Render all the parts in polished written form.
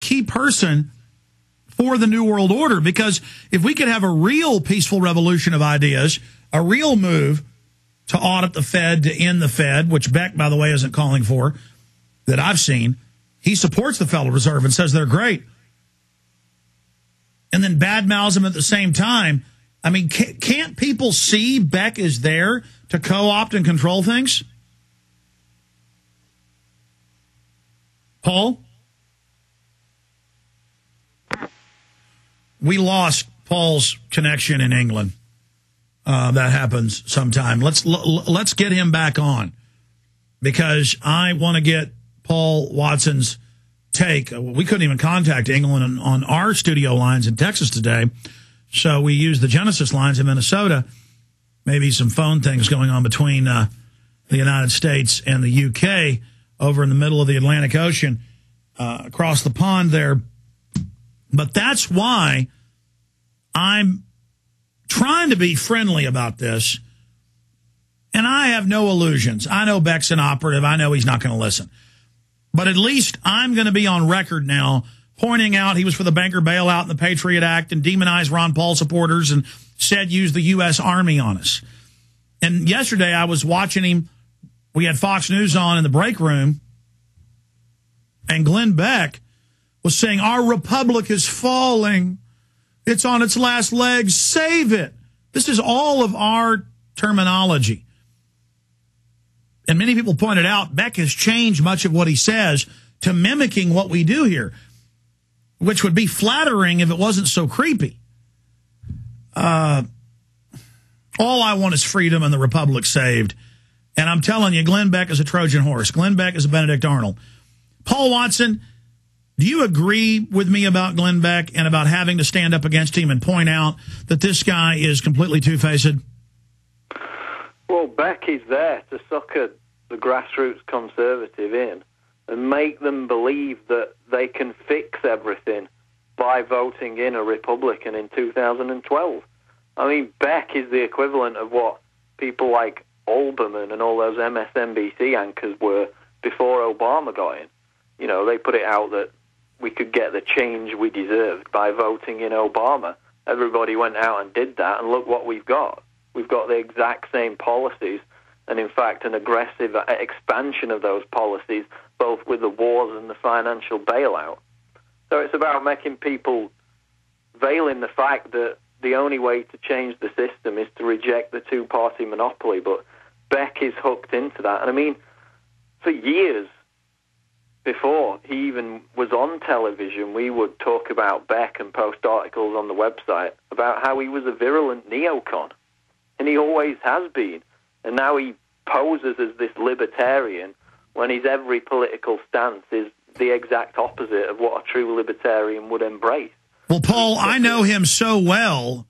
key person for the New World Order, because if we could have a real peaceful revolution of ideas, a real move to audit the Fed, to end the Fed, which Beck, by the way, isn't calling for, that I've seen. He supports the Federal Reserve and says they're great. And then badmouths them at the same time. I mean, can't people see Beck is there to co-opt and control things? Paul? We lost Paul's connection in England. That happens sometime. Let's get him back on, because I want to get Paul Watson's take. We couldn't even contact England on our studio lines in Texas today, so we used the Genesis lines in Minnesota. Maybe some phone things going on between the United States and the UK over in the middle of the Atlantic Ocean, across the pond there. But that's why I'm trying to be friendly about this, and I have no illusions. I know Beck's an operative. I know he's not going to listen. But at least I'm going to be on record now pointing out he was for the banker bailout and the Patriot Act and demonized Ron Paul supporters and said use the U.S. Army on us. And yesterday I was watching him. We had Fox News on in the break room, and Glenn Beck was saying, our republic is falling. It's on its last legs. Save it. This is all of our terminology. And many people pointed out Beck has changed much of what he says to mimicking what we do here, which would be flattering if it wasn't so creepy. All I want is freedom and the republic saved. And I'm telling you, Glenn Beck is a Trojan horse. Glenn Beck is a Benedict Arnold. Paul Watson, do you agree with me about Glenn Beck and about having to stand up against him and point out that this guy is completely two-faced? Well, Beck is there to sucker the grassroots conservative in and make them believe that they can fix everything by voting in a Republican in 2012. I mean, Beck is the equivalent of what people like Olbermann and all those MSNBC anchors were before Obama got in. You know, they put it out that we could get the change we deserved by voting in Obama. Everybody went out and did that, and look what we've got. We've got the exact same policies, and in fact an aggressive expansion of those policies, both with the wars and the financial bailout. So it's about making people veiling the fact that the only way to change the system is to reject the two-party monopoly, but Beck is hooked into that. And I mean, for years before he even was on television, we would talk about Beck and post articles on the website about how he was a virulent neocon. And he always has been. And now he poses as this libertarian when his every political stance is the exact opposite of what a true libertarian would embrace. Well, Paul, I know him so well,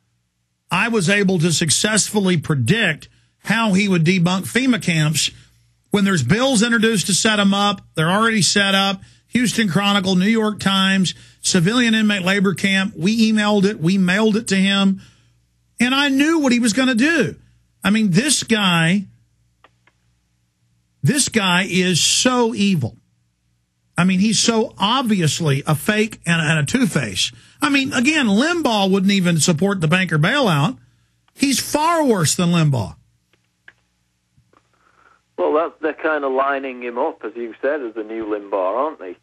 I was able to successfully predict how he would debunk FEMA camps. When there's bills introduced to set them up, they're already set up. Houston Chronicle, New York Times, civilian inmate labor camp. We emailed it. We mailed it to him. And I knew what he was going to do. I mean, this guy is so evil. I mean, he's so obviously a fake and a two-face. I mean, again, Limbaugh wouldn't even support the banker bailout. He's far worse than Limbaugh. Well, they're kind of lining him up, as you said, as the new Limbaugh, aren't they?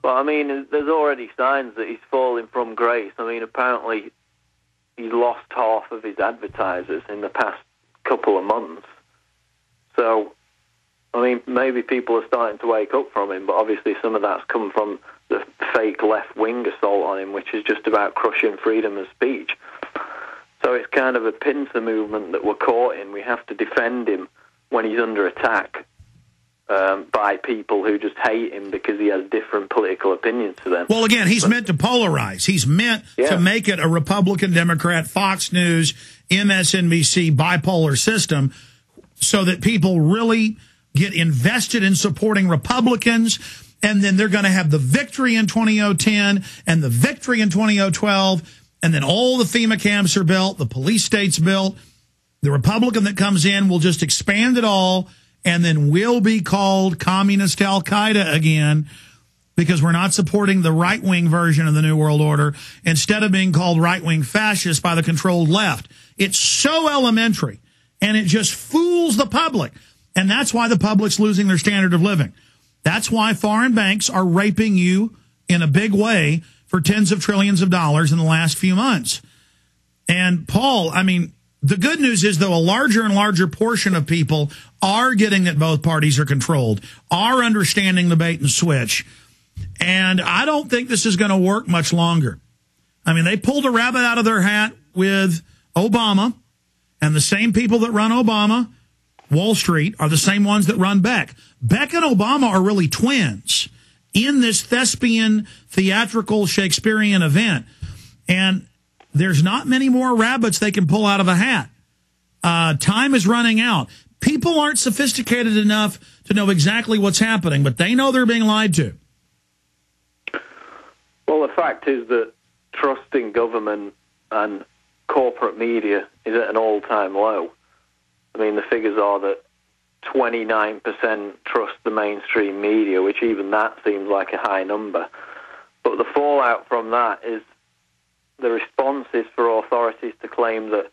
But, I mean, there's already signs that he's falling from grace. I mean, apparently he's lost half of his advertisers in the past couple of months. So, I mean, maybe people are starting to wake up from him, but obviously some of that's come from the fake left-wing assault on him, which is just about crushing freedom of speech. So it's kind of a pincer movement that we're caught in. We have to defend him when he's under attack by people who just hate him because he has different political opinions to them. Well, again, he's meant to polarize. He's meant to make it a Republican, Democrat, Fox News, MSNBC bipolar system so that people really get invested in supporting Republicans, and then they're going to have the victory in 2010 and the victory in 2012, and then all the FEMA camps are built, the police state's built. The Republican that comes in will just expand it all, and then we'll be called communist Al-Qaeda again. because we're not supporting the right-wing version of the New World Order instead of being called right-wing fascist by the controlled left. It's so elementary, and it just fools the public. And that's why the public's losing their standard of living. That's why foreign banks are raping you in a big way for tens of trillions of dollars in the last few months. And, Paul, I mean, the good news is, though, a larger and larger portion of people are getting that both parties are controlled, are understanding the bait and switch. And I don't think this is going to work much longer. I mean, they pulled a rabbit out of their hat with Obama, and the same people that run Obama, Wall Street, are the same ones that run Beck. Beck and Obama are really twins in this thespian, theatrical, Shakespearean event. And there's not many more rabbits they can pull out of a hat. Time is running out. People aren't sophisticated enough to know exactly what's happening, but they know they're being lied to. Well, the fact is that trust in government and corporate media is at an all-time low. I mean, the figures are that 29% trust the mainstream media, which even that seems like a high number. But the fallout from that is the responses for authorities to claim that,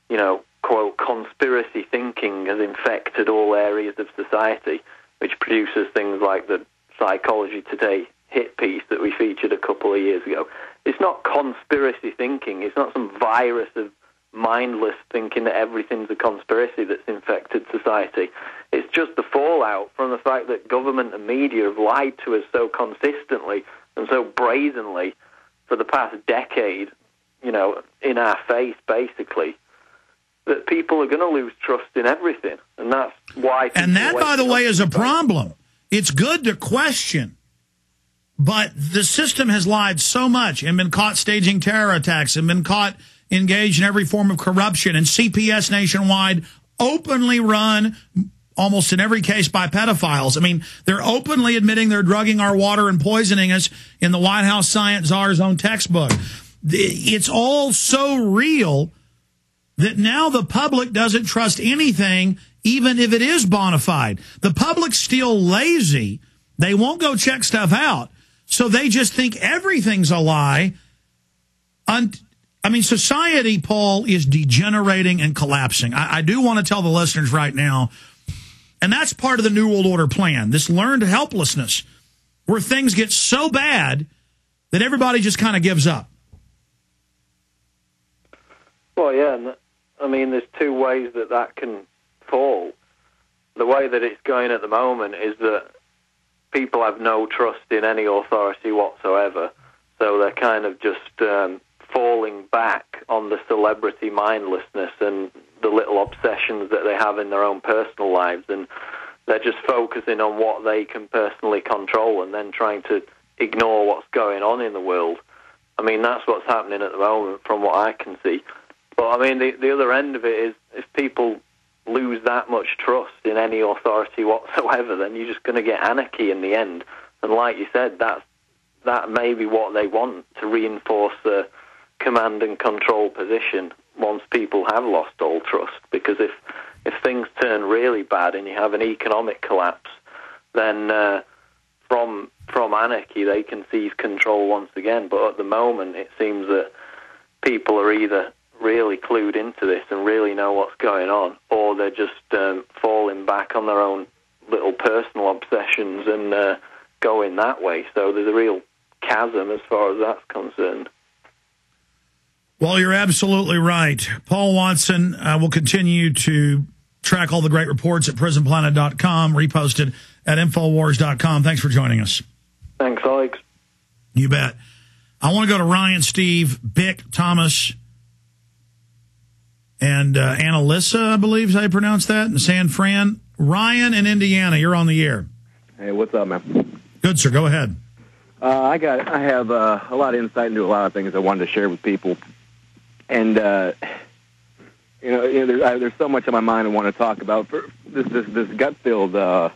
you know, quote, conspiracy thinking has infected all areas of society, which produces things like the Psychology Today hit piece that we featured a couple of years ago. It's not conspiracy thinking. It's not some virus of mindless thinking that everything's a conspiracy that's infected society. It's just the fallout from the fact that government and media have lied to us so consistently and so brazenly for the past decade, you know, in our face, basically, that people are going to lose trust in everything. And that's why... And that, by the way, is a problem. It's good to question, but the system has lied so much and been caught staging terror attacks and been caught engaged in every form of corruption, and CPS nationwide openly run, almost in every case, by pedophiles. I mean, they're openly admitting they're drugging our water and poisoning us in the White House science czar's own textbook. It's all so real that now the public doesn't trust anything, even if it is bona fide. The public's still lazy. They won't go check stuff out. So they just think everything's a lie. I mean, society, Paul, is degenerating and collapsing. I do want to tell the listeners right now, and that's part of the New World Order plan, this learned helplessness, where things get so bad that everybody just kind of gives up. Well, yeah, and I mean, there's two ways that can fall. The way that it's going at the moment is that people have no trust in any authority whatsoever, so they're kind of just falling back on the celebrity mindlessness and the little obsessions that they have in their own personal lives, and they're just focusing on what they can personally control and then trying to ignore what's going on in the world. I mean, that's what's happening at the moment from what I can see. But, I mean, the other end of it is if people lose that much trust in any authority whatsoever, then you're just going to get anarchy in the end. And like you said, that may be what they want, to reinforce the command and control position once people have lost all trust. Because if things turn really bad and you have an economic collapse, then from anarchy they can seize control once again. But at the moment it seems that people are either really clued into this and really know what's going on, or they're just falling back on their own little personal obsessions and going that way. So there's a real chasm as far as that's concerned. Well, you're absolutely right. Paul Watson will continue to track all the great reports at prisonplanet.com, reposted at Infowars.com. Thanks for joining us. Thanks, Alex. You bet. I want to go to Ryan, Steve, Bick, Thomas, and Annalisa, I believe is how you pronounce that, in San Fran. Ryan in Indiana, you're on the air. Hey, what's up, man? Good, sir. Go ahead. I have a lot of insight into a lot of things I wanted to share with people. And, there's so much on my mind I want to talk about. For this gut-filled, I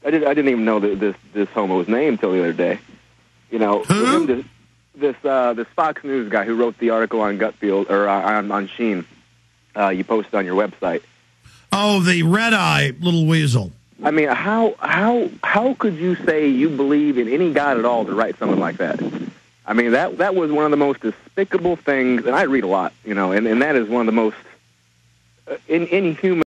didn't even know that this homo was named until the other day. You know, who? This Fox News guy who wrote the article on Gutfield, or on Sheen, you posted on your website. Oh, the red-eye little weasel. I mean, how could you say you believe in any God at all to write something like that? I mean, that was one of the most despicable things, and I read a lot, and that is one of the most inhuman